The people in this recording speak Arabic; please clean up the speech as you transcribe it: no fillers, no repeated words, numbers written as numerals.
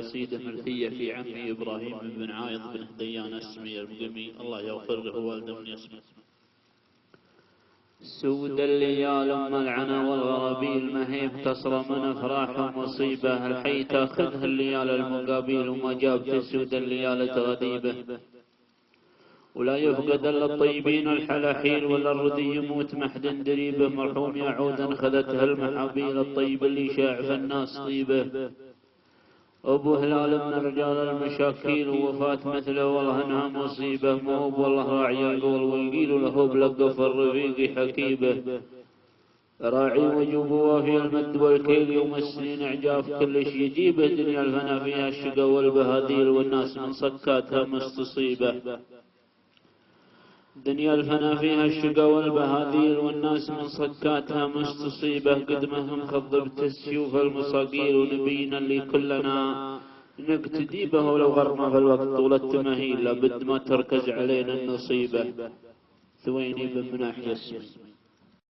قصيدة ملثية في عمي إبراهيم بن عايض بن هديان السمي المقمي، الله يغفر له والده من يسمه. سود الليال أم العنا والغرابيل مهيب تصرى من أفراح ومصيبة، الحي تاخذها الليال المقابيل وما جابت سود الليال تغديبه. ولا يفقد الا الطيبين الحلاحيل ولا الردي يموت محد دريبه، مرحوم يعود اخذتها المحابيل الطيب اللي شاع في الناس طيبه. ابو هلال من رجال المشاكيل ووفاة مثله والله انها مصيبه، موب والله راعي القول والقيل له بلقف الرفيق حكيبه. راعي وجوب وافي المد والكيل يوم السنين اعجاف كلش يجيبه، دنيا الفنا فيها الشقا والبهاديل والناس من صكاتها مستصيبه. دنيا الفنا فيها الشقا والبهاديل والناس من صكاتها مستصيبه، قد ما هم خضبت السيوف المصاقيل ونبينا اللي كلنا نقتدي به، ولو غرنا في الوقت طول التمهيل لابد ما تركز علينا النصيبه. ثويني بن مناح يسمي.